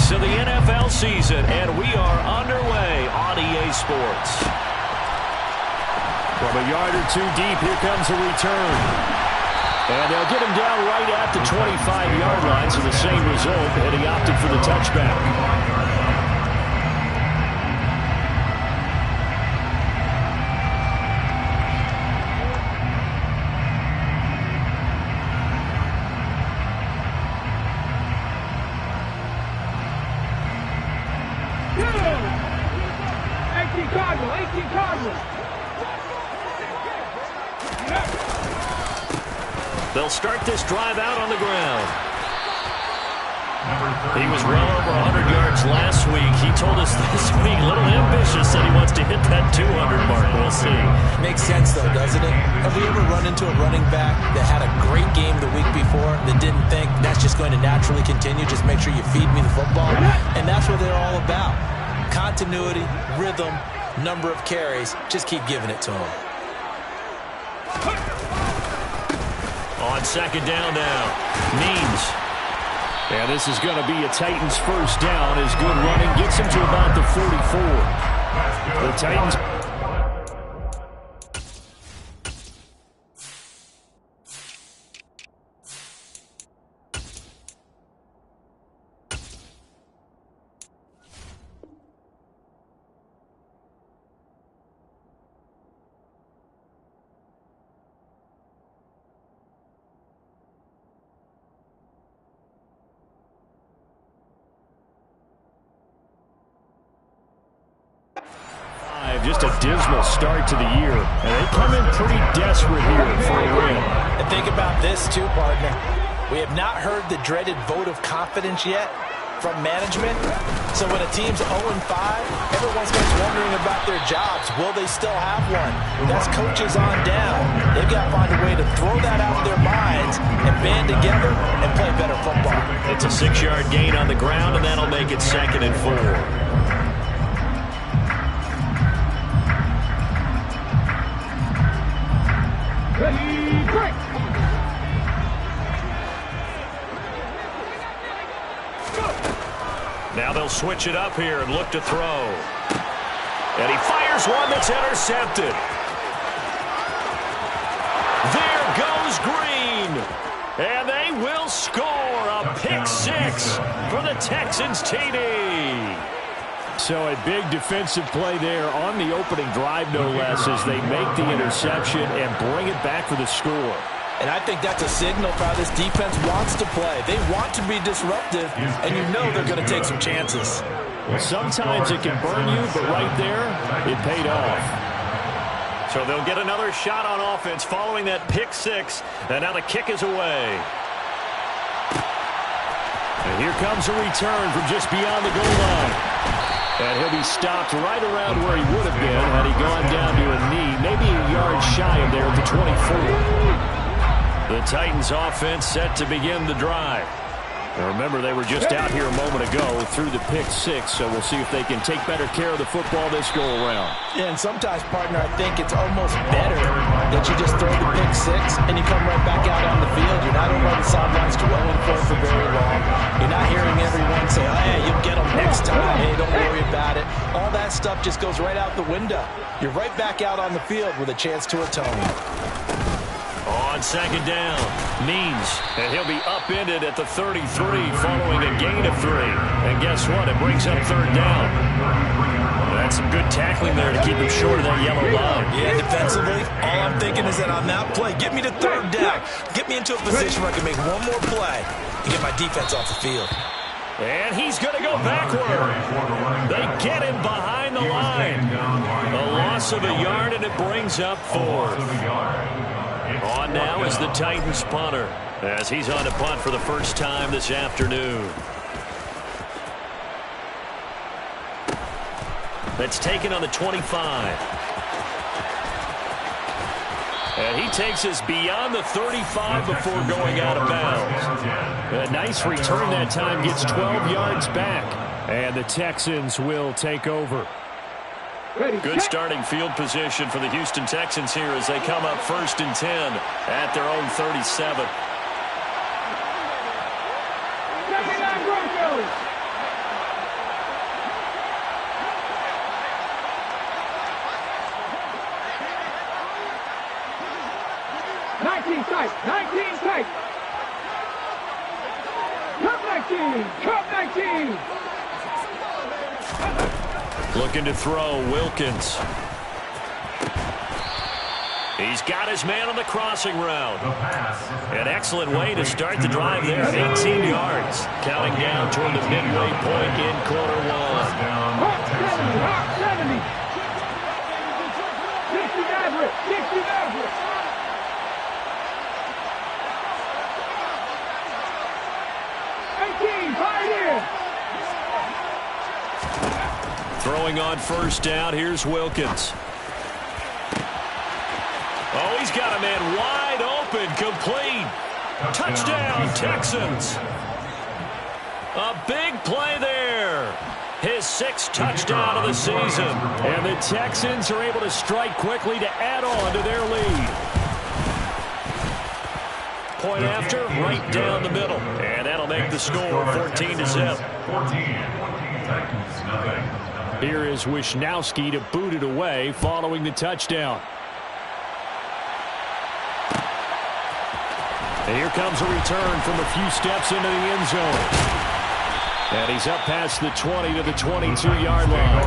weeks of the NFL season, and we are underway on EA Sports. From a yard or two deep, here comes a return. And they'll get him down right at the 25-yard line, so the same result, and he opted for the touchback. They'll start this drive out on the ground. He was well over 100 yards last week. He told us this week, a little ambitious, that he wants to hit that 200 mark. We'll see. Makes sense, though, doesn't it? Have we ever run into a running back that had a great game the week before that didn't think that's just going to naturally continue? Just make sure you feed me the football. And that's what they're all about. Continuity, rhythm, number of carries. Just keep giving it to him. On second down now, Means. And this is going to be a Titans first down. His good running gets him to about the 44. The Titans... Just a dismal start to the year, and they come in pretty desperate here for a win. And think about this too, partner. We have not heard the dreaded vote of confidence yet from management. So when a team's 0-5, everyone starts wondering about their jobs. Will they still have one? That's coaches on down. They've got to find a way to throw that out of their minds and band together and play better football. It's a 6-yard gain on the ground, and that'll make it 2nd and 4. Now they'll switch it up here and look to throw. And he fires one that's intercepted. There goes Green. And they will score a pick-6 for the Texans TD. So a big defensive play there on the opening drive, no less, as they make the interception and bring it back for the score. And I think that's a signal for how this defense wants to play. They want to be disruptive, and you know they're going to take some chances. Well, sometimes it can burn you, but right there, it paid off. So they'll get another shot on offense following that pick-6, and now the kick is away. And here comes a return from just beyond the goal line. And he'll be stopped right around where he would have been had he gone down to a knee, maybe a yard shy of there at the 24. The Titans offense set to begin the drive. Now remember, they were just out here a moment ago through the pick-6, so we'll see if they can take better care of the football this go-around. Yeah, and sometimes, partner, I think it's almost better that you just throw the pick-6 and you come right back out on the field. You're not over on the sidelines dwelling for very long. You're not hearing everyone say, oh, hey, you'll get them next time. Hey, don't worry about it. All that stuff just goes right out the window. You're right back out on the field with a chance to atone. On second down, Means, and he'll be upended at the 33 following a gain of 3. And guess what? It brings up 3rd down. That's some good tackling there to keep him short of that yellow line. Yeah, defensively, all I'm thinking is that on that play, get me to 3rd down. Get me into a position where I can make one more play and get my defense off the field. And he's going to go backward. They get him behind the line. A loss of a yard, and it brings up 4th. On now is the Titans punter, as he's on to punt for the first time this afternoon. That's taken on the 25. And he takes us beyond the 35 before going out of bounds. A nice return that time, gets 12 yards back. And the Texans will take over. Good starting field position for the Houston Texans here as they come up 1st and 10 at their own 37. 19 tight. 19 tight. Cup 19. Cup 19. Looking to throw, Wilkins. He's got his man on the crossing route. An excellent way to start the drive there. 18 yards. Counting down toward the midway point in quarter one. Hawk 70. Hawk 70. 60 average. 60 average. Throwing on first down, here's Wilkins. Oh, he's got a man wide open, complete. Touchdown, Texans. A big play there. His 6th touchdown of the season. And the Texans are able to strike quickly to add on to their lead. Point after, right down the middle. And that'll make the score 14-0. Here is Wisnowski to boot it away following the touchdown. And here comes a return from a few steps into the end zone. And he's up past the 20 to the 22-yard line.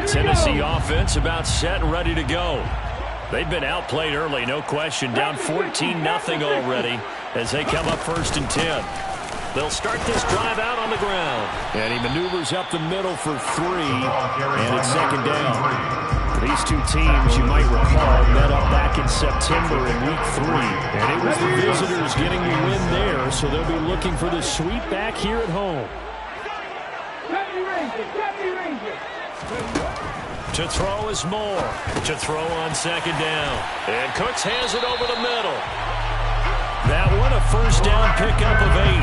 Tennessee offense about set and ready to go. They've been outplayed early, no question. Down 14-0 already as they come up 1st and 10. They'll start this drive out on the ground. And he maneuvers up the middle for 3, and it's 2nd down. These two teams, you might recall, met up back in September in Week 3. And it was the visitors getting the win there, so they'll be looking for the sweep back here at home. To throw is Moore. To throw on 2nd down. And Cooks has it over the middle. That one, a first down pickup of 8.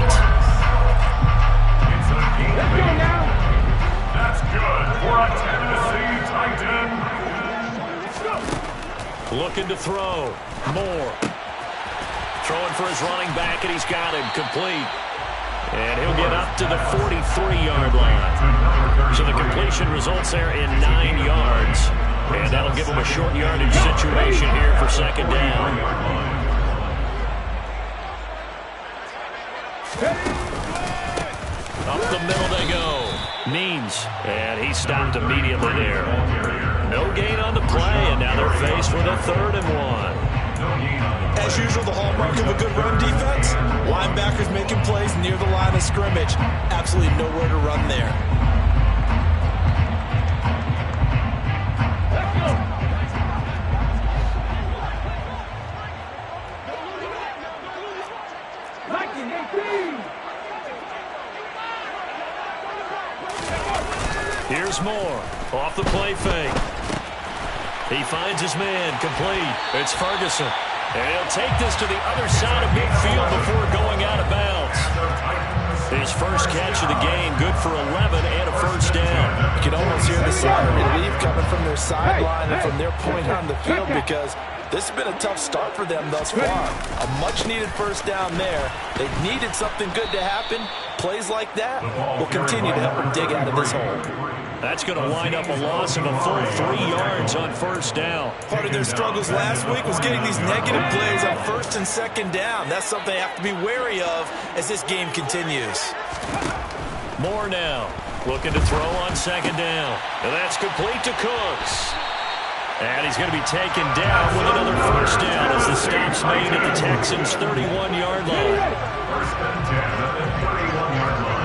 Let's go now. That's good for a Tennessee Titan. Looking to throw. Moore. Throwing for his running back, and he's got him complete. And he'll get up to the 43-yard line. So the completion results there in 9 yards. And that'll give him a short yardage situation here for 2nd down. Up the middle they go. Means. And he stopped immediately there. No gain on the play, and now they're faced with a 3rd and 1. As usual, the hallmark of a good run defense, linebackers making plays near the line of scrimmage. Absolutely nowhere to run there. Here's Moore. Off the play fake. He finds his man complete. It's Ferguson. And he'll take this to the other side of midfield before going out of bounds. His first catch of the game, good for 11 and a first down. You can almost hear the sigh of relief coming from their sideline and from their point on the field because this has been a tough start for them thus far. A much-needed first down there. They needed something good to happen. Plays like that will continue to help them dig out of this hole. That's going to wind up a loss of a full 3 yards on first down. Part of their struggles last week was getting these negative plays on 1st and 2nd down. That's something they have to be wary of as this game continues. Moore now looking to throw on 2nd down. And that's complete to Cooks. And he's going to be taken down with another first down as the stop's made at the Texans' 31-yard line. First and 10 at the 31-yard line.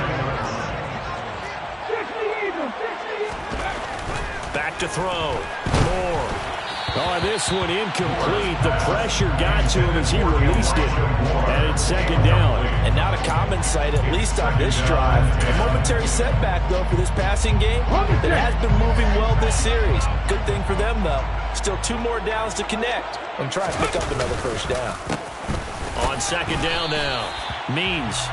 Back to throw. Moore. Oh, this one incomplete. The pressure got to him as he released it. And it's 2nd down. And not a common sight, at least on this drive. A momentary setback, though, for this passing game. It has been moving well this series. Good thing for them, though. Still 2 more downs to connect and try and pick up another first down. On 2nd down now. Means.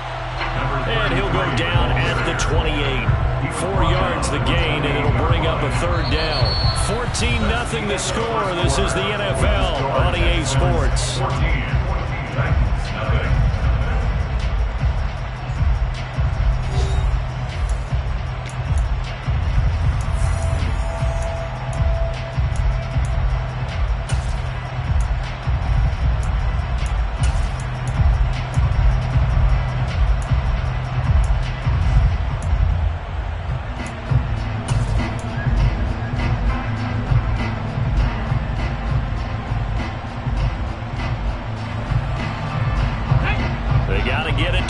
And he'll go down at the 28. 4 yards the gain, and it'll bring up a 3rd down. 14-0 the score. This is the NFL on EA Sports.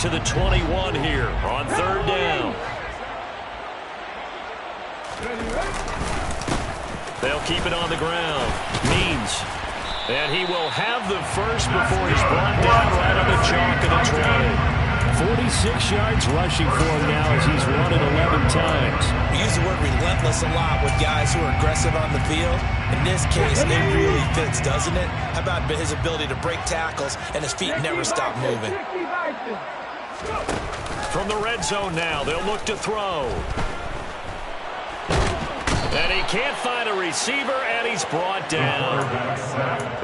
to the 21 here on third down. They'll keep it on the ground. Means. And he will have the first before he's brought down right on the chalk of the 20. 46 yards rushing for him now as he's run it 11 times. We use the word relentless a lot with guys who are aggressive on the field. In this case, it really fits, doesn't it? How about his ability to break tackles and his feet never stop moving? From the red zone now, they'll look to throw. And he can't find a receiver, and he's brought down.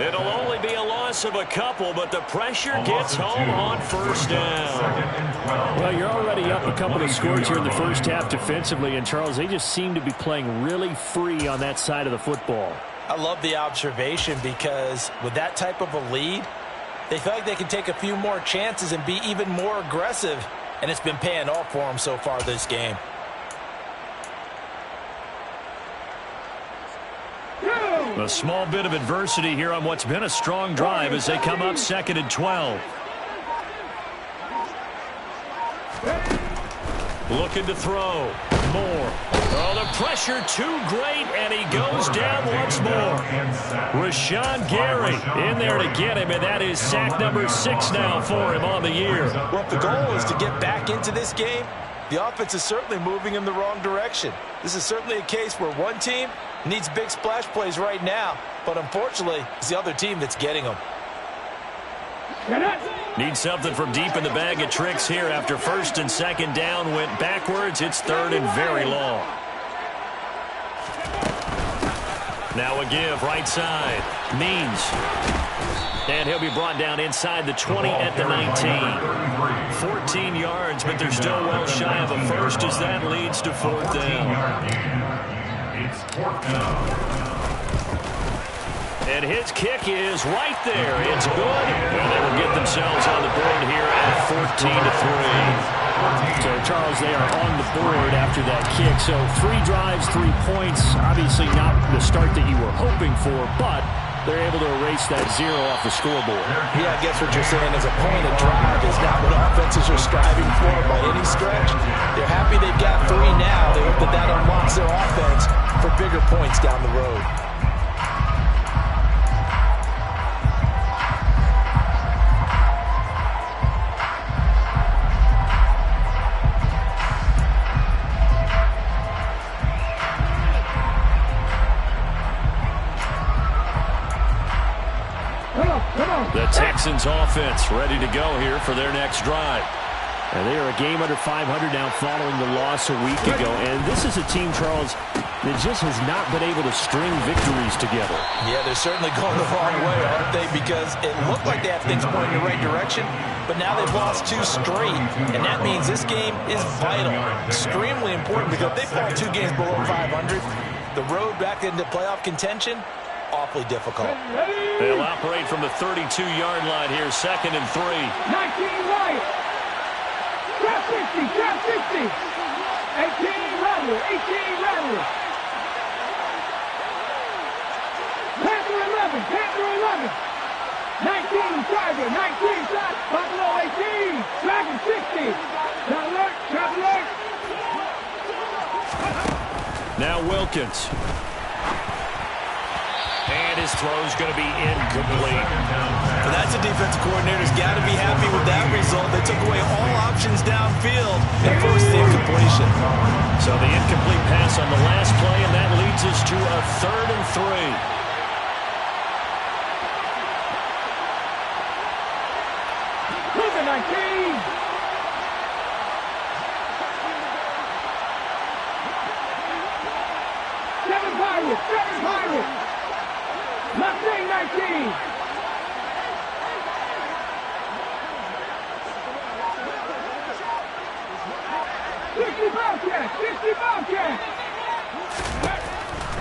It'll only be a loss of a couple, but the pressure gets home on first down. Well, you're already up a couple of scores here in the first half defensively, and Charles, they just seem to be playing really free on that side of the football. I love the observation because with that type of a lead, they feel like they can take a few more chances and be even more aggressive, and it's been paying off for them so far this game. A small bit of adversity here on what's been a strong drive as they come up 2nd and 12. Looking to throw. More. Oh, the pressure too great, and he goes down once more. Rashawn Gary in there to get him, and that is sack number 6 now for him on the year. Well, if the goal is to get back into this game, the offense is certainly moving in the wrong direction. This is certainly a case where one team needs big splash plays right now, but unfortunately, it's the other team that's getting them. Need something from deep in the bag of tricks here after 1st and 2nd down went backwards. It's 3rd and very long. Now a give right side. Means. And he'll be brought down inside the 20 at the 19. 14 yards, but they're still well shy of a first as that leads to 4th down. It's 4th down. And his kick is right there. It's good. And they will get themselves on the board here at 14-3. So, Charles, they are on the board after that kick. So 3 drives, 3 points. Obviously not the start that you were hoping for, but they're able to erase that 0 off the scoreboard. Yeah, I guess what you're saying is a point of drive is not what offenses are striving for by any stretch. They're happy they've got 3 now. They hope that that unlocks their offense for bigger points down the road. The Texans offense ready to go here for their next drive. And they are a game under 500 now following the loss a week ago. And this is a team, Charles, that just has not been able to string victories together. Yeah, they're certainly going the wrong way, aren't they? Because it looked like they have things pointing in the right direction, but now they've lost 2 straight. And that means this game is vital, extremely important, because if they fall 2 games below 500, the road back into playoff contention, awfully difficult. They'll operate from the 32-yard line here, 2nd and 3. 19 right. Trap 60, trap 60. 18 Rattler, 18 Rattler. Panther 11, Panther 11. 19 Tiger, 19 shot. Buffalo 18. Dragon 60. Trap alert, trap alert. Now Wilkins. And his throw's going to be incomplete. Well, that's a defensive coordinator's got to be happy with that result. They took away all options downfield and forced the incompletion. So the incomplete pass on the last play, and that leads us to a 3rd and 3. Mustang 19.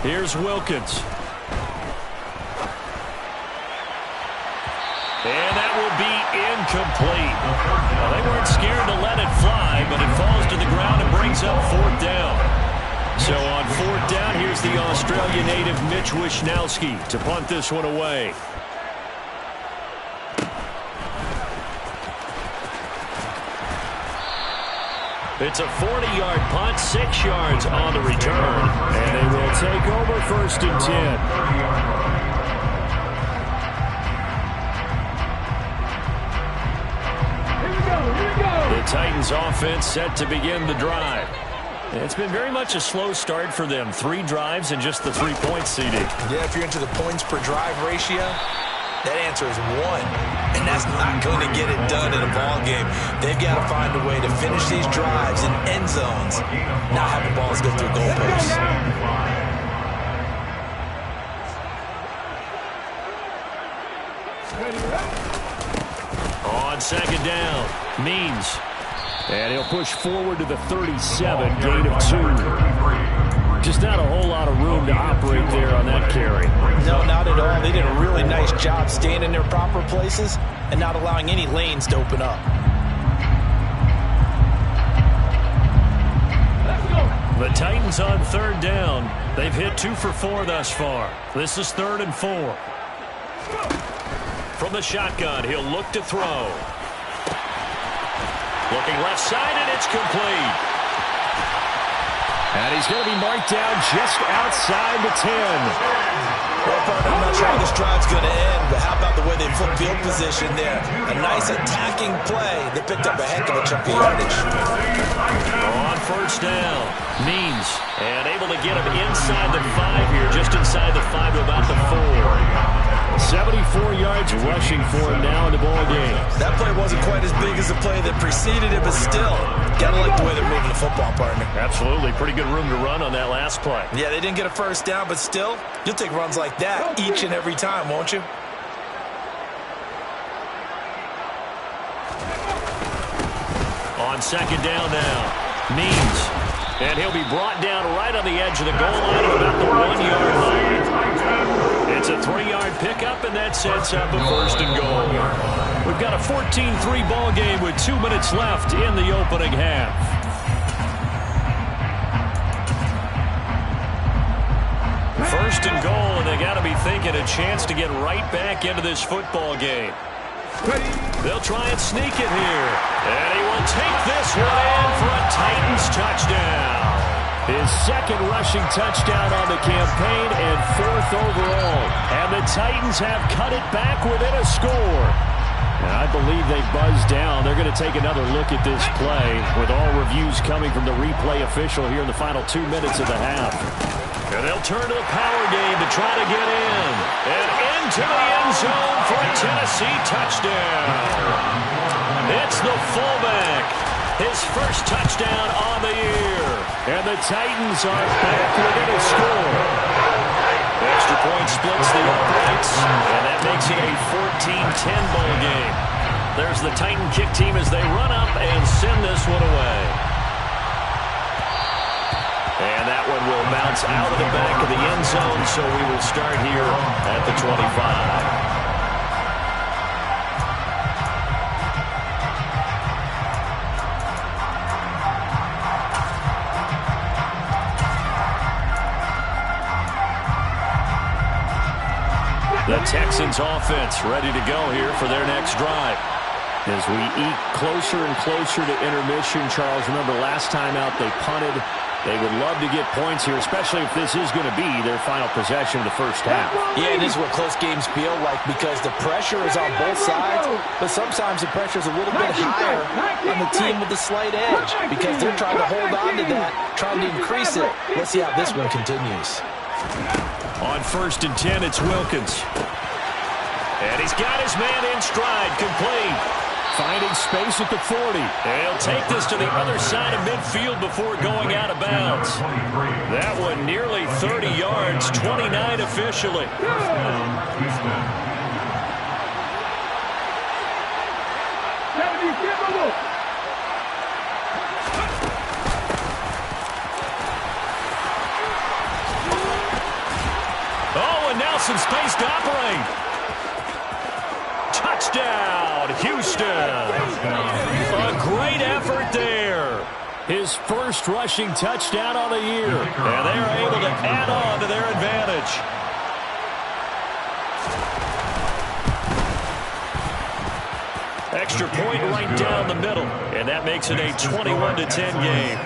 Here's Wilkins. And that will be incomplete. Well, they weren't scared to let it fly, but it falls to the ground and brings up 4th down. So on 4th down, here's the Australia native Mitch Wishnowsky to punt this one away. It's a 40-yard punt, 6 yards on the return. And they will take over 1st and 10. The Titans offense set to begin the drive. It's been very much a slow start for them. 3 drives and just the 3-point CD. Yeah, if you're into the points per drive ratio, that answer is 1. And that's not going to get it done in a ball game. They've got to find a way to finish these drives in end zones, not having balls go through goalposts. On 2nd down, Means. And he'll push forward to the 37, gain of 2. Just not a whole lot of room to operate there on that carry. No, not at all. They did a really nice job staying in their proper places and not allowing any lanes to open up. The Titans on 3rd down. They've hit 2 for 4 thus far. This is 3rd and 4. From the shotgun, he'll look to throw. Looking left side, and it's complete. And he's going to be marked down just outside the 10. Well, partner, I'm not sure how this drive's going to end, but how about the way they flip field position there? A nice attacking play that picked up a heck of a chunk of yardage. On 1st down, Means. And able to get him inside the 5 here, just inside the 5 to about the 4. 74 yards rushing for him now in the ball game. That play wasn't quite as big as the play that preceded it, but still, gotta like the way they're moving the football, partner. Absolutely. Pretty good room to run on that last play. Yeah, they didn't get a 1st down, but still, you'll take runs like that each and every time, won't you? On 2nd down now, Means. And he'll be brought down right on the edge of the goal line at about the 1-yard line. It's a 3-yard pickup, and that sets up a 1st and goal. We've got a 14-3 ball game with 2 minutes left in the opening half. 1st and goal, and they got to be thinking a chance to get right back into this football game. They'll try and sneak it here. And he will take this one in for a Titans touchdown. His 2nd rushing touchdown on the campaign and 4th overall. And the Titans have cut it back within a score. And I believe they buzzed down. They're going to take another look at this play with all reviews coming from the replay official here in the final 2 minutes of the half. And they'll turn to the power game to try to get in. And into the end zone for a Tennessee touchdown. It's the fullback. His 1st touchdown on the year. And the Titans are back within a score. The extra point splits the uprights. And that makes it a 14-10 ball game. There's the Titan kick team as they run up and send this one away. And that one will bounce out of the back of the end zone, so we will start here at the 25. The Texans offense ready to go here for their next drive. As we eat closer and closer to intermission, Charles, remember last time out they punted. They would love to get points here, especially if this is going to be their final possession of the 1st half. Yeah, and this is what close games feel like because the pressure is on both sides, but sometimes the pressure is a little bit higher on the team with the slight edge because they're trying to hold on to that, trying to increase it. Let's see how this one continues. On 1st and 10, it's Wilkins. And he's got his man in stride, complete. Finding space at the 40. And he'll take this to the other side of midfield before going out of bounds. That one nearly 30 yards, 29 officially. Oh, and now some space to operate. Touchdown, Houston. A great effort there. His 1st rushing touchdown on the year. And they are able to add on to their advantage. extra point right down the middle. And that makes it a 21-10 game.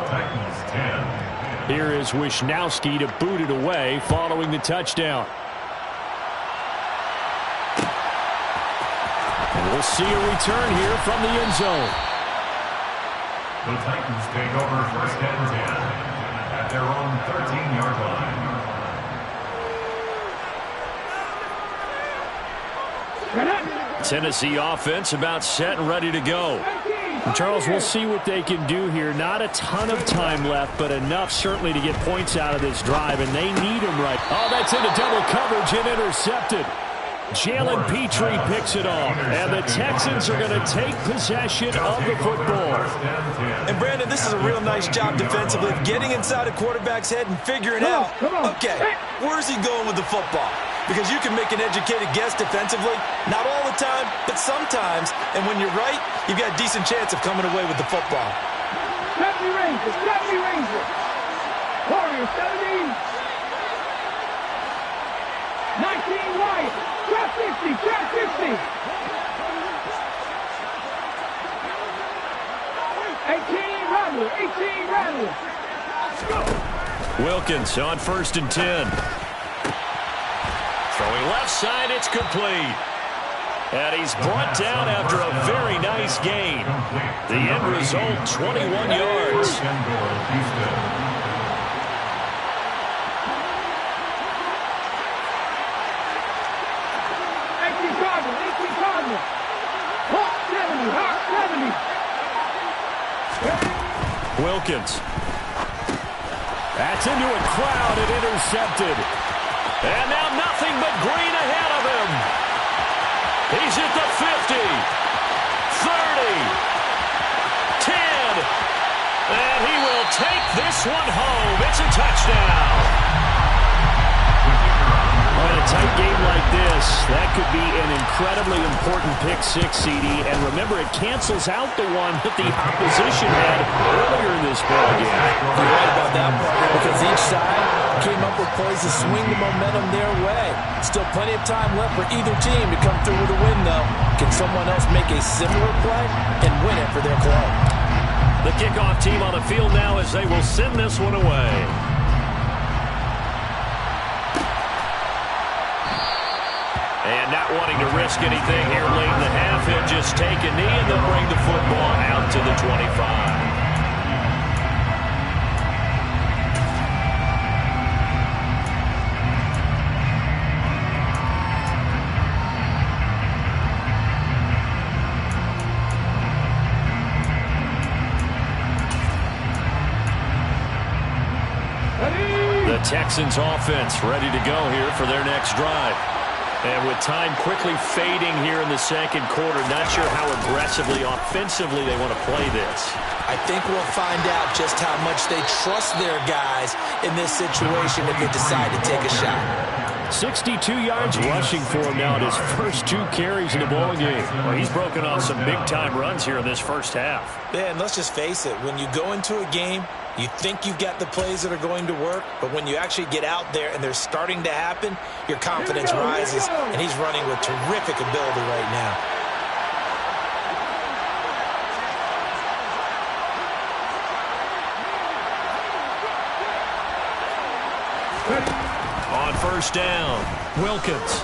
Titans 10. Here is Wisnowski to boot it away following the touchdown. And we'll see a return here from the end zone. The Titans take over first and 10 at their own 13-yard line. Tennessee offense about set and ready to go. And Charles, we'll see what they can do here. Not a ton of time left, but enough certainly to get points out of this drive, and they need them right. Oh, that's into double coverage and intercepted. Jalen Petrie picks it off, and the Texans are going to take possession of the football. And Brandon, this is a real nice job defensively of getting inside a quarterback's head and figuring out, okay, where's he going with the football? Because you can make an educated guess defensively, not all the time, but sometimes. And when you're right, you've got a decent chance of coming away with the football. 70 Rangers. Warriors 70. 19 Wyatt. Trap 50. 18 Rattler. Wilkins on 1st and 10. Throwing left side, it's complete. And he's brought down after a very nice gain. The end result, 21 yards. 18 Cardinals. Hawk 70. Wilkins. That's into a crowd and intercepted. And now nothing but green ahead of him. He's at the 50, 30, 10, and he will take this one home. It's a touchdown. In a tight game like this, that could be an incredibly important pick six, CD. And remember, it cancels out the one that the opposition had earlier in this ballgame. You're right about that, partner, because each side came up with plays to swing the momentum their way. Still plenty of time left for either team to come through with a win, though. Can someone else make a similar play and win it for their club? The kickoff team on the field now as they will send this one away. And not wanting to risk anything here late in the half, he'll just take a knee and they'll bring the football out to the 25. The Texans offense ready to go here for their next drive. And with time quickly fading here in the second quarter, not sure how aggressively, offensively they want to play this. I think we'll find out just how much they trust their guys in this situation if they decide to take a shot. 62 yards rushing for him now in his first 2 carries in the ballgame. Well, he's broken off some big-time runs here in this first half. Yeah, and let's just face it, when you go into a game, you think you've got the plays that are going to work, but when you actually get out there and they're starting to happen, your confidence rises, and he's running with terrific ability right now. On first down, Wilkins.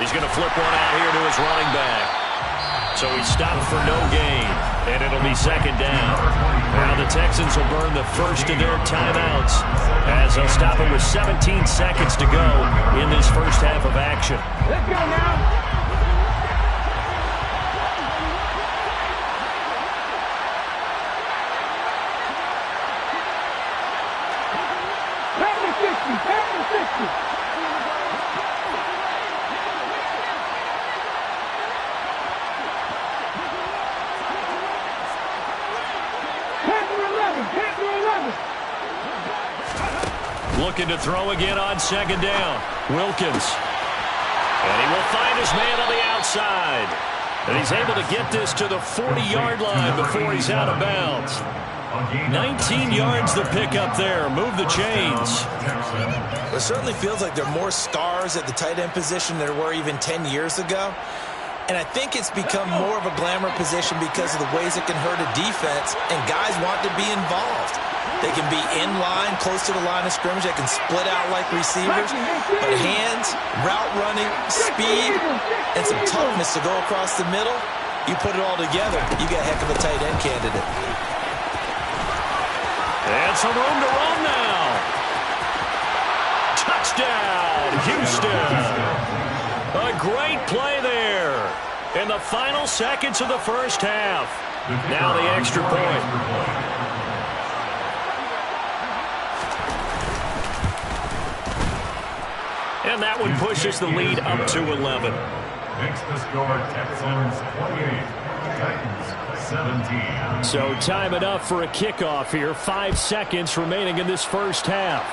He's going to flip one out here to his running back. So he stopped for no gain, and it'll be second down. Now the Texans will burn the first of their timeouts as they'll stop him with 17 seconds to go in this first half of action. Let's go now. Looking to throw again on second down. Wilkins. And he will find his man on the outside. And he's able to get this to the 40-yard line before he's out of bounds. 19 yards to pick up there. Move the chains. It certainly feels like there are more stars at the tight end position than there were even 10 years ago. And I think it's become more of a glamour position because of the ways it can hurt a defense, and guys want to be involved. They can be in line, close to the line of scrimmage. They can split out like receivers. But hands, route running, speed, and some toughness to go across the middle, you put it all together, you got a heck of a tight end candidate. And some room to run now. Touchdown, Houston. A great play there in the final seconds of the first half. Now the extra point. And that one pushes the lead up to 11. Makes the score Texans 28, Titans 17. So time enough for a kickoff here. 5 seconds remaining in this first half.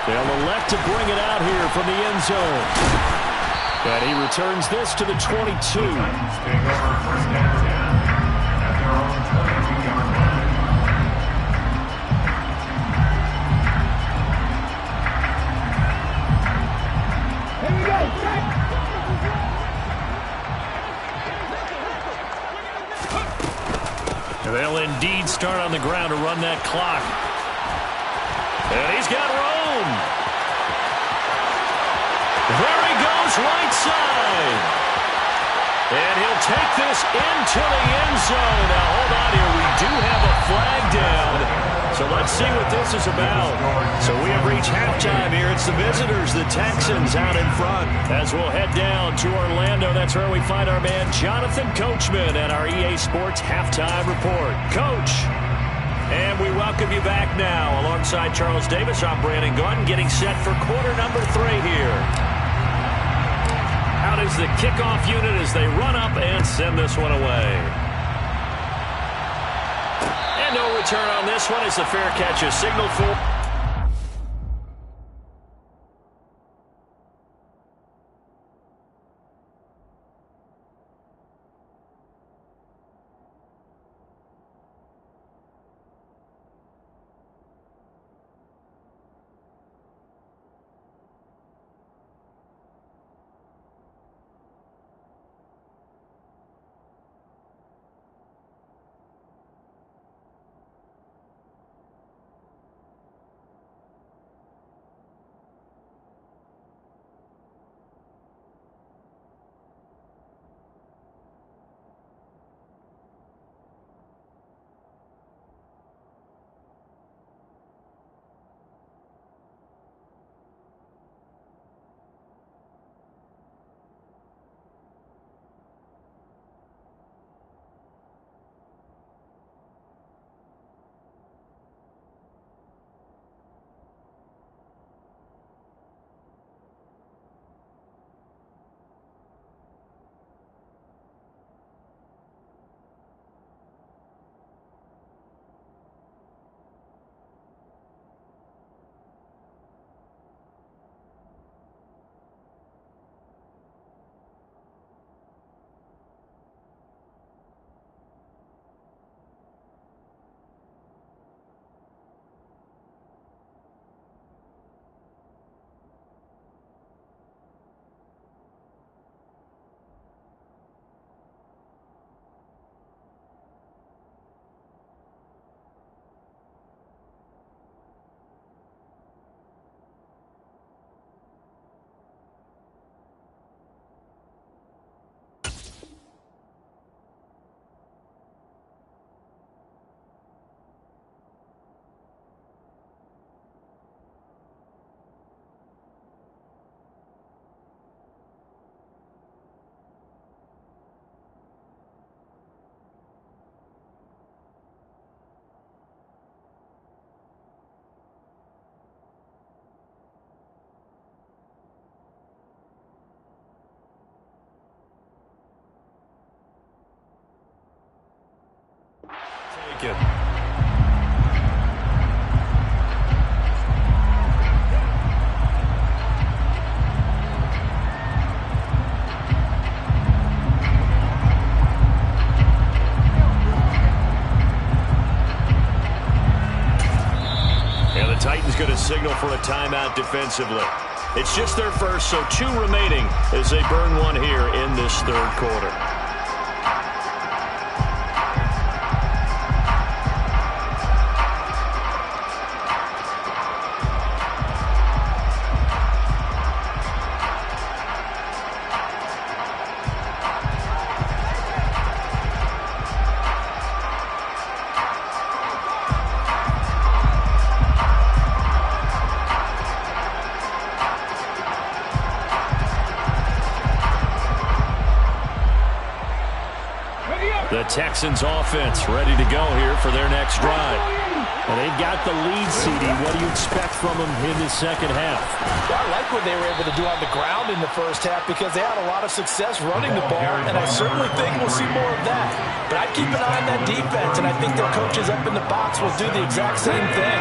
They'll elect to bring it out here from the end zone. And he returns this to the 22. The Titans take over first and 10 at their own 22-yard line. Here we go, Jack. They'll indeed start on the ground to run that clock. And he's got room. There he goes, right side. And he'll take this into the end zone. Now, hold on here. We do have a flag down. So let's see what this is about. So we have reached halftime here. It's the visitors, the Texans, out in front. As we'll head down to Orlando, that's where we find our man Jonathan Coachman at our EA Sports Halftime Report. Coach. And we welcome you back now. Alongside Charles Davis, I'm Brandon Gaudin, getting set for quarter number 3 here. Out is the kickoff unit as they run up and send this one away. And no return on this one as the fair catch is signaled for. Take it. And the Titans going to signal for a timeout defensively. It's just their first, so 2 remaining as they burn one here in this third quarter. The Texans offense ready to go here for their next drive. And they've got the lead, CD. What do you expect from them in the second half? Well, I like what they were able to do on the ground in the first half because they had a lot of success running the ball, and I certainly think we'll see more of that. But I'd keep an eye on that defense, and I think their coaches up in the box will do the exact same thing.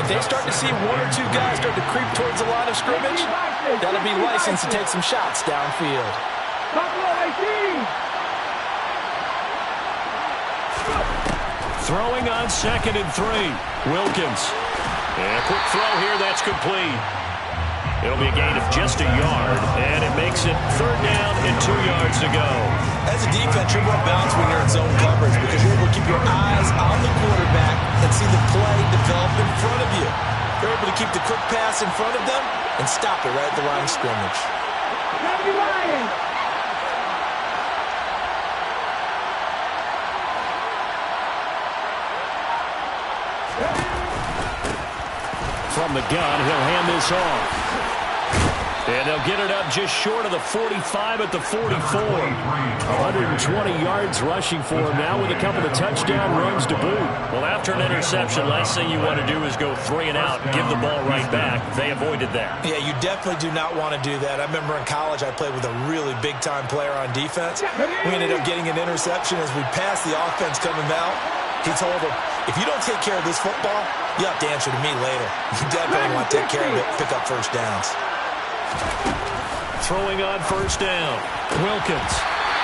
If they start to see 1 or 2 guys start to creep towards the line of scrimmage, that'll be licensed to take some shots downfield. Buffalo 18. Throwing on 2nd and 3. Wilkins. And a quick throw here. That's complete. It'll be a gain of just a yard, and it makes it 3rd down and 2 yards to go. As a defense, you're more balanced when you're in zone coverage because you're able to keep your eyes on the quarterback and see the play develop in front of you. You're able to keep the quick pass in front of them and stop it right at the line of scrimmage. From the gun, he'll hand this off. And they'll get it up just short of the 45 at the 44. 120 yards rushing for him now with a couple of touchdown runs to boot. Well, after an interception, last thing you want to do is go 3 and out and give the ball right back. They avoided that. Yeah, you definitely do not want to do that. I remember in college I played with a really big-time player on defense. We ended up getting an interception as we passed the offense coming out. He told him, if you don't take care of this football, you have to answer to me later. You definitely want to take care of it, pick up first downs. Throwing on 1st down. Wilkins.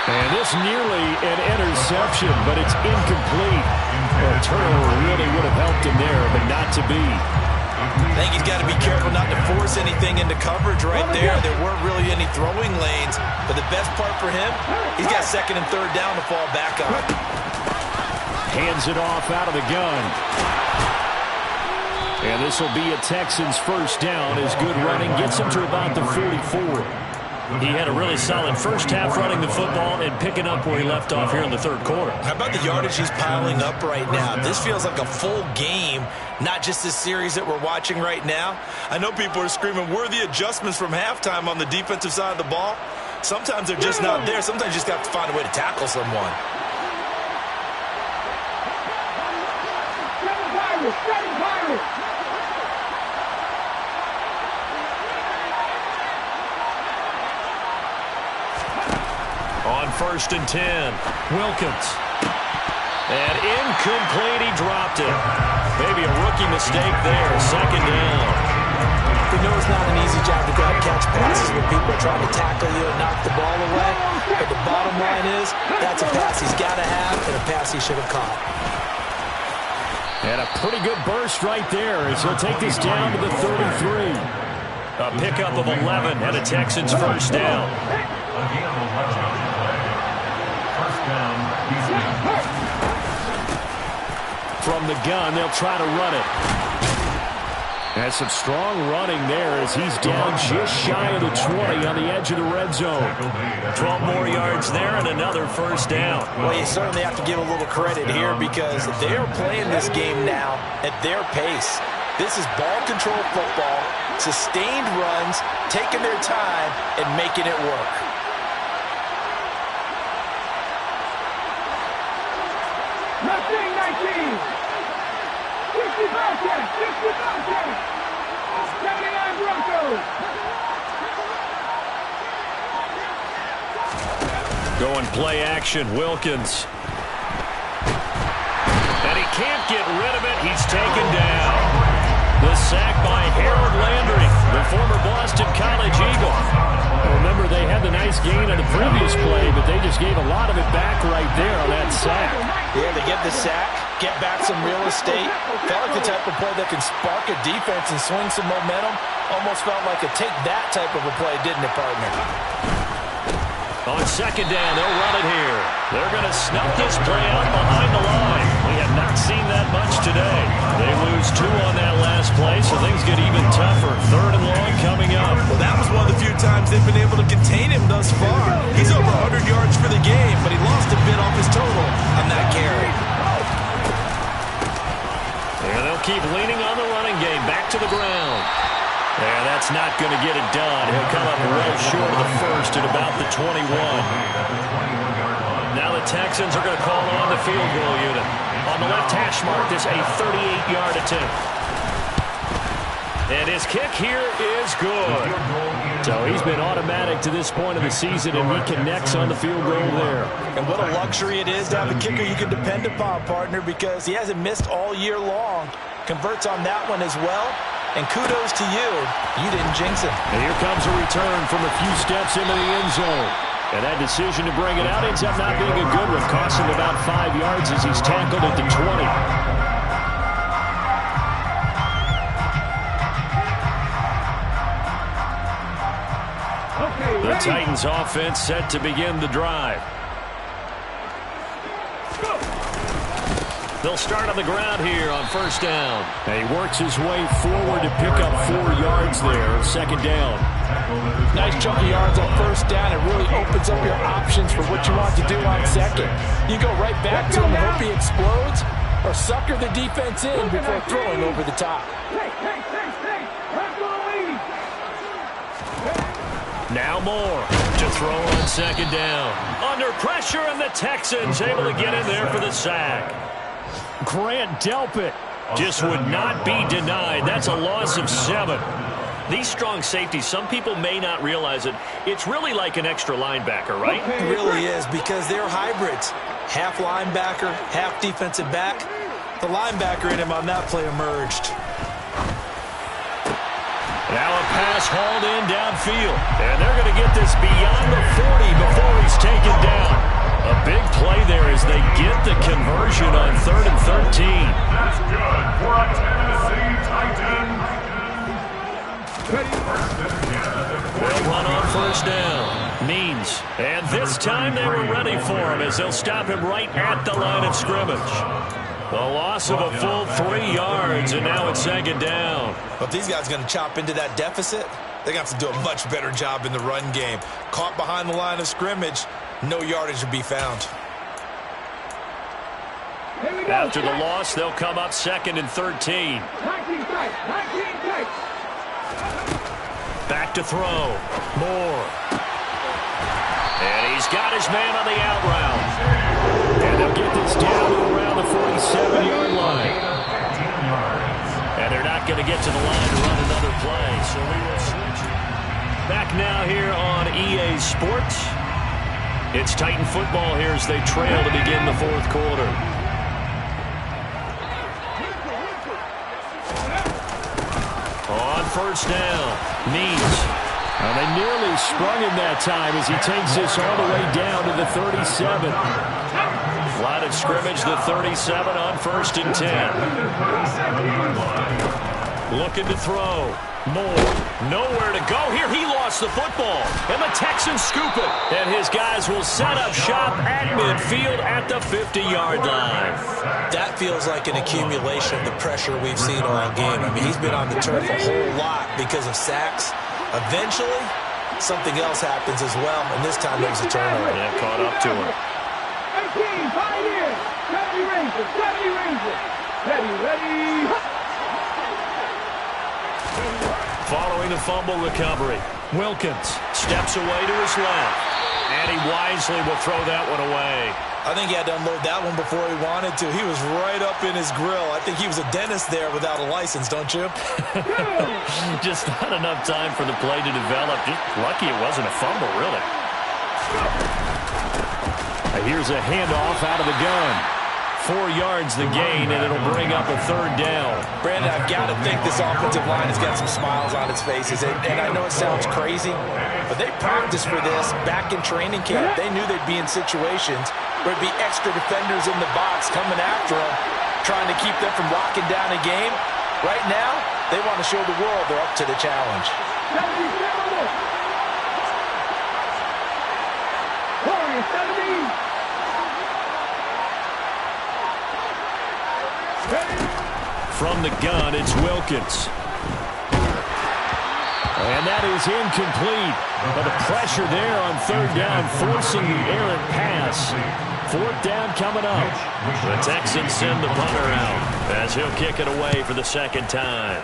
And this nearly an interception, but it's incomplete. A turnover really would have helped him there, but not to be. I think he's got to be careful not to force anything into coverage right there. There weren't really any throwing lanes. But the best part for him, he's got 2nd and 3rd down to fall back on. Hands it off out of the gun. And this will be a Texans 1st down as good running gets him to about the 44. He had a really solid first half running the football and picking up where he left off here in the 3rd quarter. How about the yardage he's piling up right now? This feels like a full game, not just this series that we're watching right now. I know people are screaming, where are the adjustments from halftime on the defensive side of the ball? Sometimes they're just not there. Sometimes you just got to find a way to tackle someone. On 1st and 10, Wilkins. And incomplete, he dropped it. Maybe a rookie mistake there, 2nd down. We know it's not an easy job to grab catch passes when people are trying to tackle you and knock the ball away. But the bottom line is, that's a pass he's got to have and a pass he should have caught. And a pretty good burst right there as he'll take this down to the 33. A pickup of 11 and a Texans 1st down. From the gun, they'll try to run it. And some strong running there as he's down just shy of the 20 on the edge of the red zone. 12 more yards there and another 1st down. Well, you certainly have to give a little credit here because they are playing this game now at their pace. This is ball control football, sustained runs, taking their time and making it work. Nothing 19. 65 catch, 65 catch. 79 Broncos. Going play action, Wilkins. And he can't get rid of it. He's taken down. The sack by Harold Landry, the former Boston College Eagle. Remember, they had the nice gain on the previous play, but they just gave a lot of it back right there on that sack. Yeah, they get the sack, get back some real estate. Felt like the type of play that can spark a defense and swing some momentum. Almost felt like a take-that type of a play, didn't it, partner? On second down, they'll run it here. They're going to snuff this play out behind the line. We have not seen that much today. They lose 2 on that last play, so things get even tougher. 3rd and long coming up. Well, that was one of the few times they've been able to contain him thus far. He's over 100 yards for the game, but he lost a bit off his total on that carry. And they'll keep leaning on the running game. Back to the ground. And that's not going to get it done. He'll come up well short of the first at about the 21. Now the Texans are going to call on the field goal unit. On the left hash mark, this a 38-yard attempt. And his kick here is good. So he's been automatic to this point of the season, and he connects on the field goal there. And what a luxury it is to have a kicker you can depend upon, partner, because he hasn't missed all year long. Converts on that one as well. And kudos to you. You didn't jinx him. And here comes a return from a few steps into the end zone. And that decision to bring it out ends up not being a good one. Costs him about 5 yards as he's tackled at the 20. The Titans offense set to begin the drive. They'll start on the ground here on first down. And he works his way forward to pick up 4 yards there. Second down. Nice chunk of yards on first down. It really opens up your options for what you want to do on second. You go right back to him and hope he explodes, or sucker the defense in before throwing over the top. Now Moore to throw on second down. Under pressure, and the Texans able to get in there for the sack. Grant Delpit just would not be denied. That's a loss of 7. These strong safeties, some people may not realize it. It's really like an extra linebacker, right? It really is, because they're hybrids. Half linebacker, half defensive back. The linebacker in him on that play emerged. Now a pass hauled in downfield. And they're going to get this beyond the 40 before he's taken down. A big play there as they get the conversion on 3rd and 13. That's good for a Tennessee Titan. They'll run on first down. Means. And this time they were ready for him as they'll stop him right at the line of scrimmage. A loss of a full 3 yards, and now it's second down. But these guys are going to chop into that deficit. They're going to have to do a much better job in the run game. Caught behind the line of scrimmage, no yardage to be found. After the loss, they'll come up 2nd and 13. Back to throw. Moore. And he's got his man on the out route. And they'll get this down to around the 47-yard line. And they're not going to get to the line to run another play, so we will switch. Back now here on EA Sports. It's Titan football here as they trail to begin the 4th quarter. On first down, Means. And they nearly sprung him that time as he takes this all the way down to the 37. Line of scrimmage, the 37 on 1st and 10. Looking to throw. Moore. Nowhere to go here. He lost the football. And the Texans scoop it. And his guys will set up shop at midfield at the 50-yard line. That feels like an accumulation of the pressure we've seen all game. I mean, he's been on the turf a whole lot because of sacks. Eventually, something else happens as well, and this time it was a turnover. Yeah, caught up to him. 18, Pioneers, 70 Rangers, 70 Rangers. Ready. Following the fumble recovery, Wilkins steps away to his left, and he wisely will throw that one away. I think he had to unload that one before he wanted to. He was right up in his grill. I think he was a dentist there without a license, don't you? Just not enough time for the play to develop. Just lucky it wasn't a fumble, really. Here's a handoff out of the gun. 4 yards the gain, and it'll bring up a 3rd down. Brandon, I've got to think this offensive line has got some smiles on its faces. And I know it sounds crazy, but they practiced for this back in training camp. They knew they'd be in situations where it'd be extra defenders in the box coming after them. trying to keep them from locking down a game. Right now, they want to show the world they're up to the challenge. From the gun, it's Wilkins. And that is incomplete. But the pressure there on third down, forcing the errant pass. Fourth down coming up. The Texans send the punter out as he'll kick it away for the second time.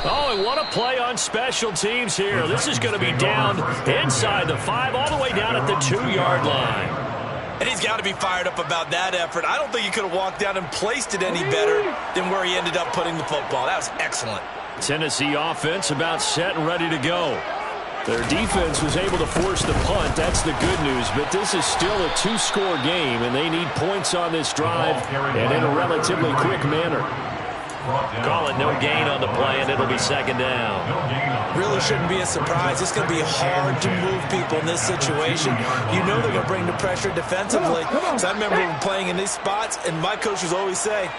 Oh, and what a play on special teams here. This is going to be down inside the 5, all the way down at the 2-yard line. And he's got to be fired up about that effort. I don't think he could have walked down and placed it any better than where he ended up putting the football. That was excellent. Tennessee offense about set and ready to go. Their defense was able to force the punt. That's the good news. But this is still a 2-score game, and they need points on this drive and in a relatively quick manner. Call it no gain on the play, and it'll be second down. Really shouldn't be a surprise. It's going to be hard to move people in this situation. You know they're going to bring the pressure defensively. So I remember playing in these spots, and my coaches always say,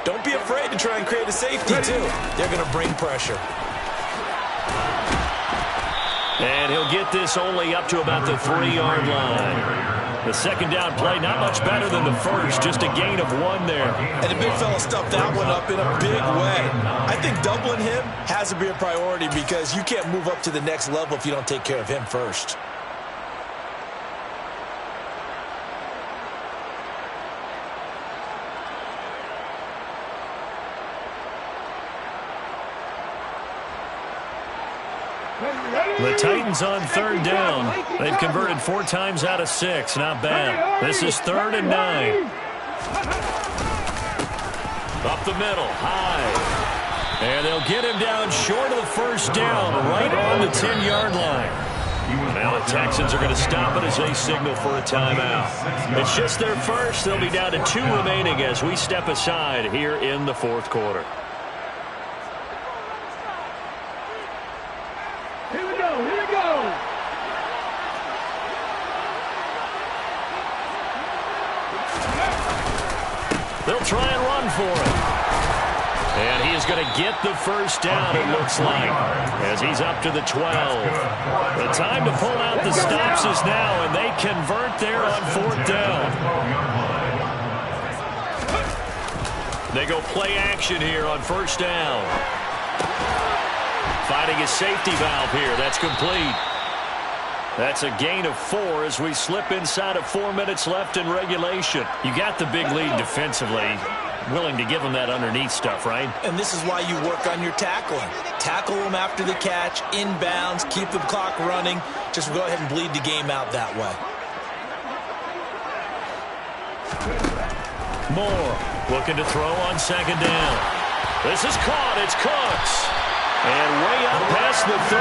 don't be afraid to try and create a safety, too. They're going to bring pressure. And he'll get this only up to about the 3-yard line. The second down play, not much better than the first, just a gain of 1 there. And the big fella stuffed that one up in a big way. I think doubling him has to be a priority because you can't move up to the next level if you don't take care of him first. The Titans on third down. They've converted 4 times out of 6. Not bad. This is 3rd and 9. Up the middle, high. And they'll get him down short of the first down, right on the 10-yard line. Now the Texans are going to stop it as they signal for a timeout. It's just their first. They'll be down to 2 remaining as we step aside here in the 4th quarter. They'll try and run for it. And he is going to get the first down, it looks like, as he's up to the 12. The time to pull out the stops is now, and they convert there on 4th down. They go play action here on 1st down. Finding a safety valve here. That's complete. That's a gain of 4 as we slip inside of 4 minutes left in regulation. You got the big lead defensively. Willing to give them that underneath stuff, right? And this is why you work on your tackling. Tackle them after the catch, inbounds, keep the clock running. Just go ahead and bleed the game out that way. Moore looking to throw on 2nd down. This is caught. It's Cooks. And way up past the 35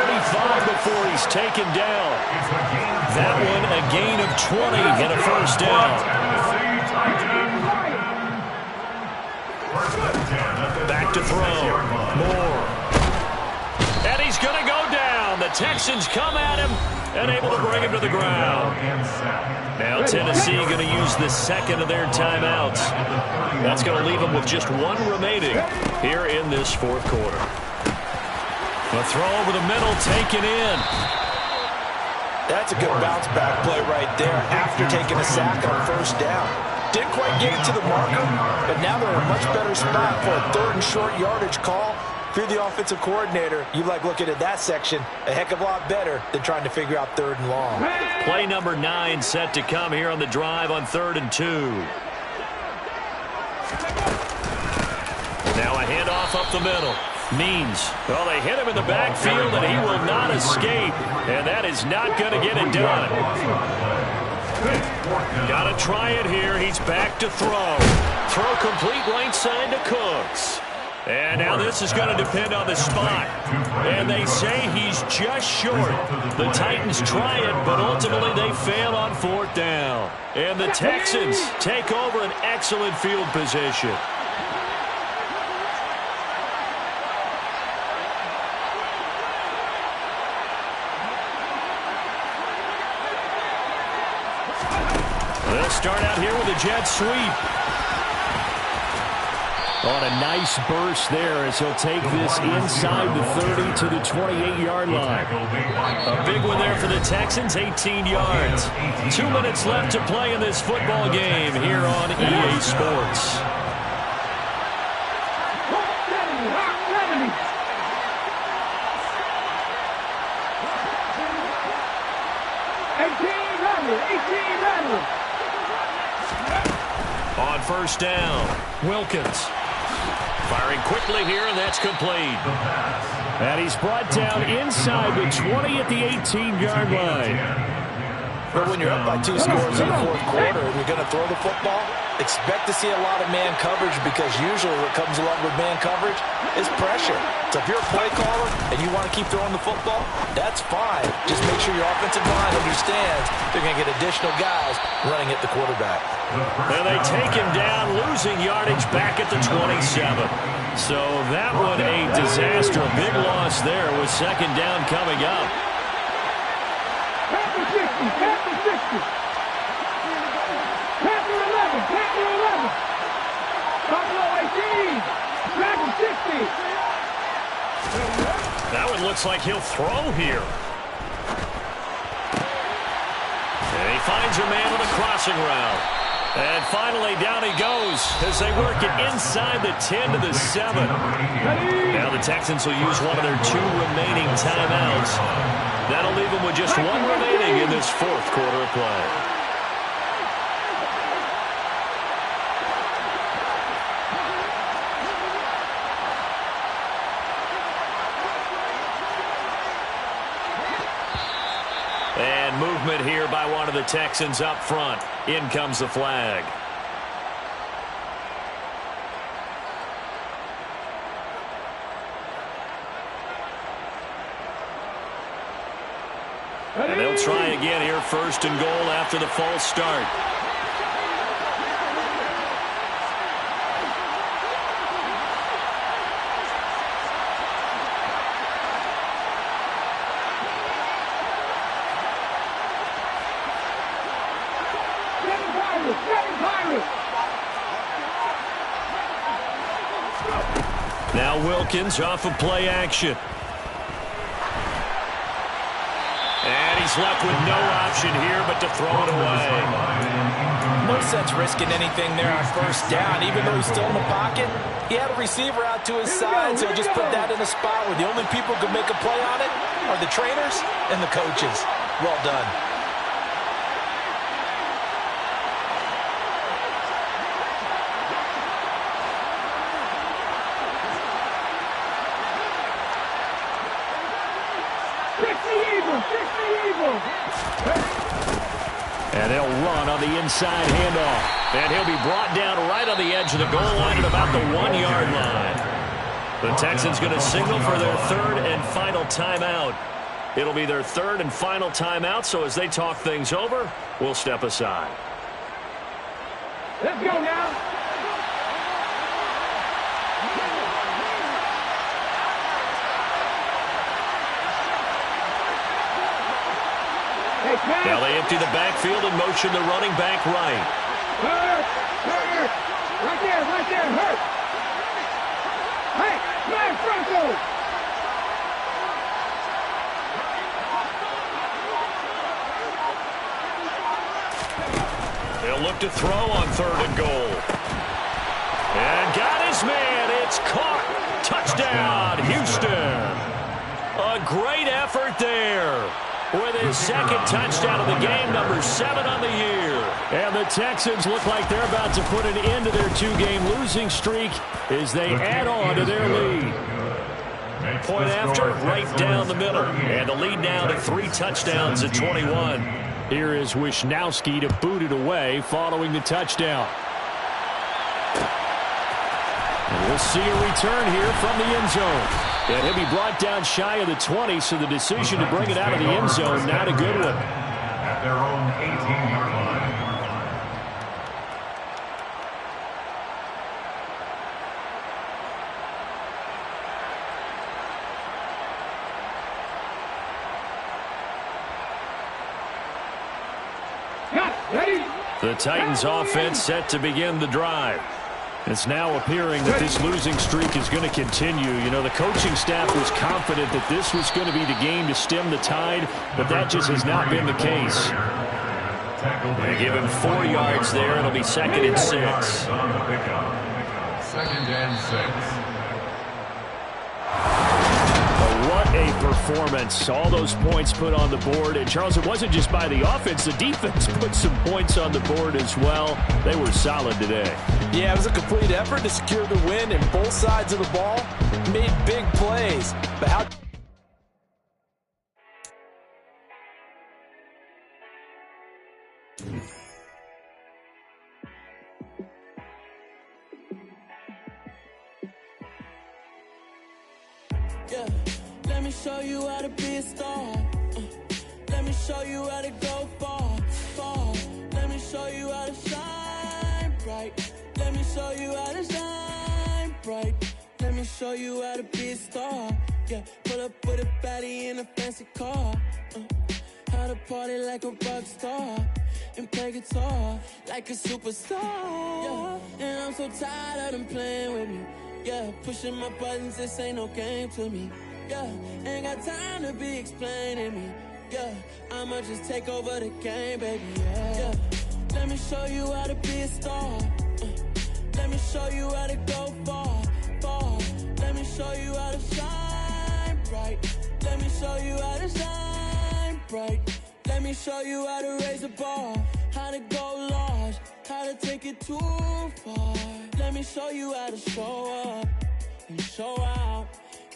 before he's taken down. That one a gain of 20 and a first down. Back to throw. Moore. And he's going to go down. The Texans come at him and able to bring him to the ground. Now Tennessee going to use the second of their timeouts. That's going to leave them with just 1 remaining here in this 4th quarter. A throw over the middle, taken in. That's a good bounce-back play right there after taking a sack on 1st down. Didn't quite get it to the marker, but now they're in a much better spot for a 3rd and short yardage call. If you're the offensive coordinator, you like looking at that section a heck of a lot better than trying to figure out 3rd and long. Play number 9 set to come here on the drive on 3rd and 2. Now a handoff up the middle. Means, well, they hit him in the backfield, and he will not escape. And that is not going to get it done. Got to try it here. He's back to throw. Throw complete right side to Cooks. And now this is going to depend on the spot. And they say he's just short. The Titans try it, but ultimately they fail on 4th down. And the Texans take over an excellent field position. start out here with a jet sweep. On a nice burst there as he'll take this inside the 30 to the 28-yard line. A big one there for the Texans, 18 yards. 2 minutes left to play in this football game here on EA Sports. On first down, Wilkins. Firing quickly here, and that's complete. And he's brought down inside the 20 at the 18-yard line. But when you're up by 2 scores in the fourth quarter and you're going to throw the football, expect to see a lot of man coverage because usually what comes along with man coverage is pressure. So if you're a play caller and you want to keep throwing the football, that's fine. Just make sure your offensive line understands they're going to get additional guys running at the quarterback. And they take him down, losing yardage back at the 27. So that one a disaster. A big loss there with second down coming up. Panther 60, Panther 60. Panther 11, Panther 11. Buffalo 18, Dragon 60. That one looks like he'll throw here. And he finds a man on a crossing route. And finally, down he goes as they work it inside the 10 to the 7. Now the Texans will use one of their 2 remaining timeouts. That'll leave them with just 1 remaining in this fourth quarter of play. And movement here by one of the Texans up front. In comes the flag. And they'll try again here, first and goal after the false start. Now Wilkins off of play action. And he's left with no option here but to throw it away. No sense risking anything there on first down. Even though he's still in the pocket, he had a receiver out to his side, so just put that in a spot where the only people who can make a play on it are the trainers and the coaches. Well done. And they'll run on the inside handoff. And he'll be brought down right on the edge of the goal line at about the 1-yard line. The Texans going to signal for their third and final timeout. It'll be their third and final timeout, so as they talk things over, we'll step aside. Let's go now. Now they empty the backfield and motion the running back right. Hurt. Right there, hurt. Hey, smash Franco. They'll look to throw on third and goal. And got his man. It's caught. Touchdown, Houston. A great effort there. With his second touchdown of the game, number 7 on the year. And the Texans look like they're about to put an end to their 2-game losing streak as they add on to their lead. Point after, right down the middle. And the lead now to 3 touchdowns at 21. Here is Wisnowski to boot it away following the touchdown. And we'll see a return here from the end zone. And he'll be brought down shy of the 20, so the decision to bring it out of the end zone, not a good one. At their own 18-yard line. Got ready. The Titans offense set to begin the drive. It's now appearing that this losing streak is going to continue. You know, the coaching staff was confident that this was going to be the game to stem the tide, but that just has not been the case. They give him 4 yards there. It'll be 2nd and 6. 2nd and 6. What a performance. All those points put on the board. And, Charles, it wasn't just by the offense. The defense put some points on the board as well. They were solid today. Yeah, it was a complete effort to secure the win, and both sides of the ball made big plays. But how... Yeah, let me show you how to be a star. Let me show you how to go far, far. Let me show you how to shine bright. Let me show you how to shine bright. Let me show you how to be a star. Yeah, pull up with a baddie in a fancy car. How to party like a rock star and play guitar like a superstar. Yeah, and I'm so tired of them playing with me. Yeah, pushing my buttons, this ain't no game to me. Yeah, ain't got time to be explaining me. Yeah, I'ma just take over the game, baby. Yeah, let me show you how to be a star. Let me show you how to go far, far. Let me show you how to shine bright. Let me show you how to shine bright. Let me show you how to raise a bar, how to go large, how to take it too far. Let me show you how to show up and show out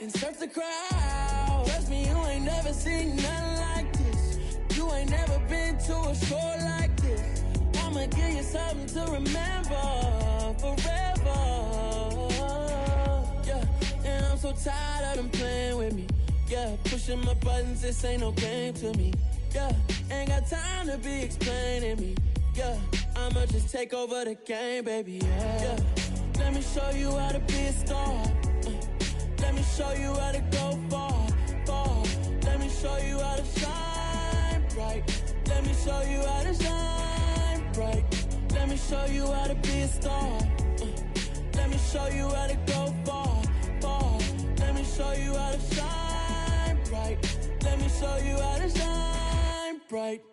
and surf the crowd. Trust me, you ain't never seen nothing like this. You ain't never been to a show like this. I'ma give you something to remember forever. Yeah, and I'm so tired of them playing with me. Yeah, pushing my buttons, this ain't no game to me. Yeah, ain't got time to be explaining me. Yeah, I'ma just take over the game, baby. Yeah, let me show you how to be a star. Let me show you how to go far, far. Let me show you how to shine bright. Let me show you how to shine bright. Let me show you how to be a star. Let me show you how to go far, far. Let me show you how to shine bright. Let me show you how to shine bright.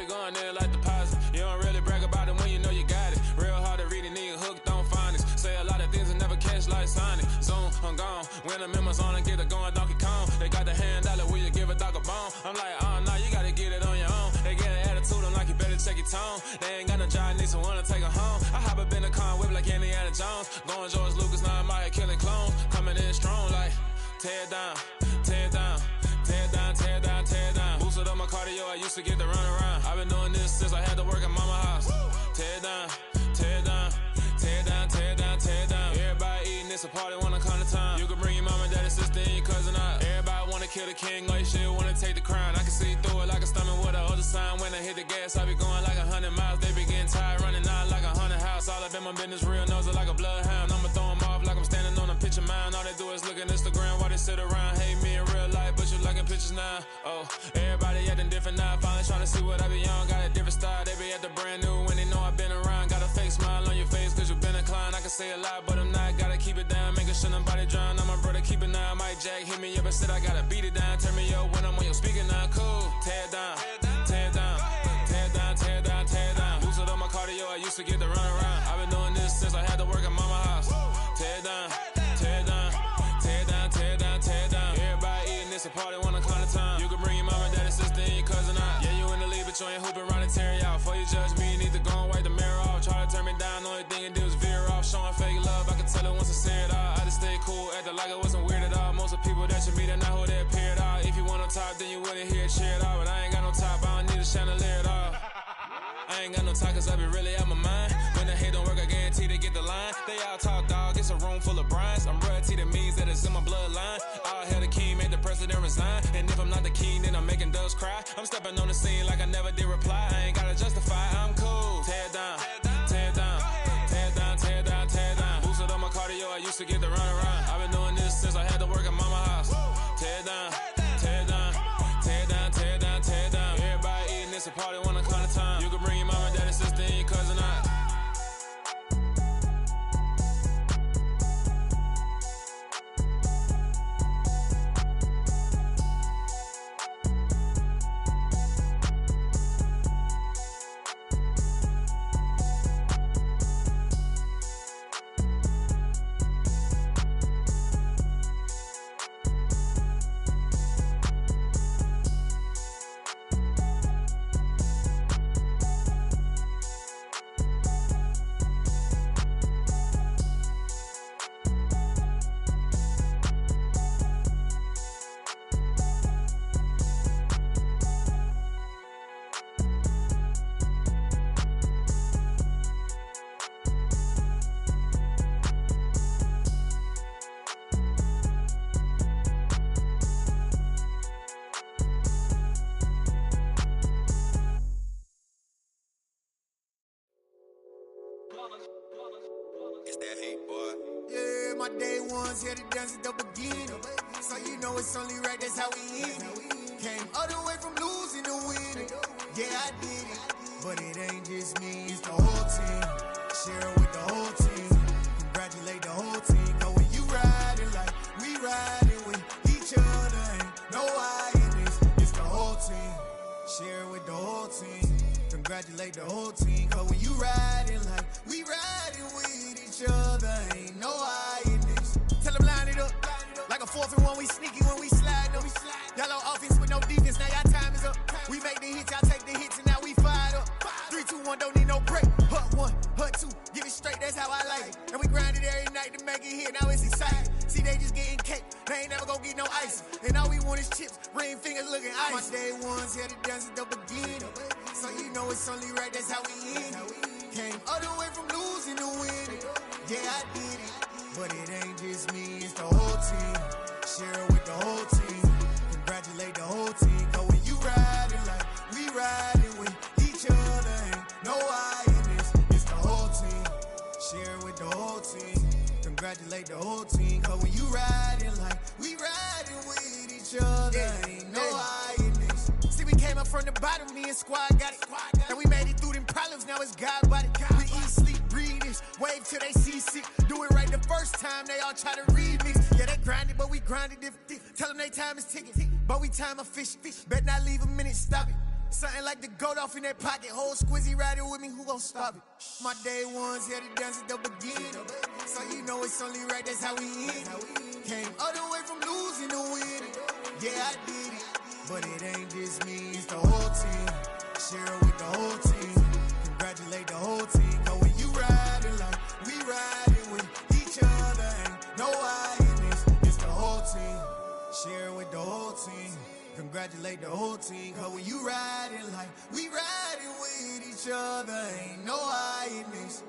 Going there like deposit. You don't really brag about it when you know you got it. Real hard to read a nigga hooked on phonics. Say a lot of things and never catch like Sonic. Zoom, I'm gone. When the memos on and get it going Donkey Kong. They got the hand dollar, will you give a dog a bone? I'm like, oh no, you gotta get it on your own. They get an attitude, I'm like, you better check your tone. They ain't got no job, need someone to take her home. I hop up in the car, whip like Indiana Jones. Going George Lucas, now I'm out here killing clones. Coming in strong like, tear down, tear down. Tear down, tear down, tear down. Boosted up my cardio, I used to get to run around. I've been doing this since I had to work at mama house. Tear down, tear down, tear down, tear down, tear down. Everybody eating, it's a party, wanna come to time. You can bring your mama, daddy, sister, and your cousin out. Everybody wanna kill the king, like shit, wanna take the crown. I can see through it like a stomach with a other sign. When I hit the gas, I be going like 100 miles. They be getting tired, running out like 100 house. All up in my business, real nose it like a bloodhound. I'ma throw them off like I'm standing on a picture mound. All they do is look at Instagram while they sit around, hate me in real life, but you liking pictures now. Oh, everybody acting different now. Finally trying to see what I be on. Got a different style. They be at the brand new when they know I've been around. Got a fake smile on your face cause you been inclined. I can say a lot, but I'm not. Gotta keep it down. Making sure nobody drown. I'm my brother, keep it now. Mike Jack hit me up and said I gotta beat it down. Turn me up when I'm on your speaker now. Cool. Tear down. Tear down. Tear down. Tear down. Tear down. Boosted up my cardio. I used to get to run around. I've been doing this since I had to work at mama house. Tear down. Tear down. Tear down. Tear down. Tear down. Everybody eating, it's a party, wanna come to time. You can bring your mama, daddy, sister, and your cousin out. Yeah, you in the league, but you ain't hooping around and tear out. Before you judge me, you need to go and wipe the mirror off. Try to turn me down, only thing you do is veer off. Showing fake love, I can tell it once I say it all. I just stay cool, acting like it wasn't weird at all. Most of the people that you meet are not who they appear at all. If you want on top, then you wouldn't hear it cheer at all. But I ain't got no top, I don't need a chandelier at all. I ain't got no talk cause I be really out my mind. When the hate don't work, I guarantee they get the line. They all talk dog, it's a room full of brines. I'm royalty, that means that it's in my bloodline. All hell the king, made the president resign. And if I'm not the king, then I'm making doves cry. I'm stepping on the scene like I never did reply. I ain't gotta justify, I'm cool. Tear down, tear down, tear down, tear down, tear down. Boosted up my cardio, I to get the run around. I've been doing this since I had to work at mama house. Tear it down, tear it down, tear it down, tear it down, tear it down. Everybody eating, it's a party, one kind of time. You can bring your mama, daddy, sister, and your cousin out. It's that hate, boy. Yeah, my day ones here to dance at the beginning. So you know it's only right, that's how we end it. Came all the way from losing to winning. Yeah, I did it. But it ain't just me, it's the whole team. Share it with the whole team. Congratulate the whole team. Cause when you riding like we riding with each other, ain't no I in this. It's the whole team. Share it with the whole team. Congratulate the whole team. Cause when you riding like we riding with each other, ain't no I in this. Tell them line it up. Like a 4th and 1, we sneaky when we slide up. Y'all on offense with no defense, now y'all time is up. We make the hits, y'all take the hits, and now we fired up. 3, 2, 1, don't need no break. Hut 1, hut 2, get it straight, that's how I like it. And we grind it every night to make it hit, now it's exciting. See, they just getting cake, they ain't never gonna get no ice. And all we want is chips, ring fingers looking ice. My day ones here to dance at the beginning. So you know it's only right, that's how we end it. Came all the way from losing to winning. Yeah, I did it. But it ain't just me, it's the whole team. Share it with the whole team. Congratulate the whole team. Cause when you riding like we riding with each other, ain't no I in this. It's the whole team. Share it with the whole team. Congratulate the whole team. Cause when you riding like we riding with each other, ain't no I in this. See, we came up from the bottom, me and squad got it. And we made it through them problems, now it's God body. We eat, sleep, breathe this, wave till they see sick. Do it right the first time, they all try to remix. Yeah, they grinded, but we grinded different. Tell them they time is ticking, but we time a fish. Bet not leave a minute, stop it. Something like the goat off in that pocket. Whole squizzy riding with me, who gon' stop it? My day ones here to dance at the beginning. So you know it's only right, that's how we end it. Came all the way from losing to winning. Yeah, I did it. But it ain't just me, it's the whole team. Share it with the whole team. Congratulate the whole team. Cause when you riding like we riding with each other, ain't no I in this. It's the whole team. Share it with the whole team. Congratulate the whole team. Cause when you riding like we riding with each other, ain't no I in this.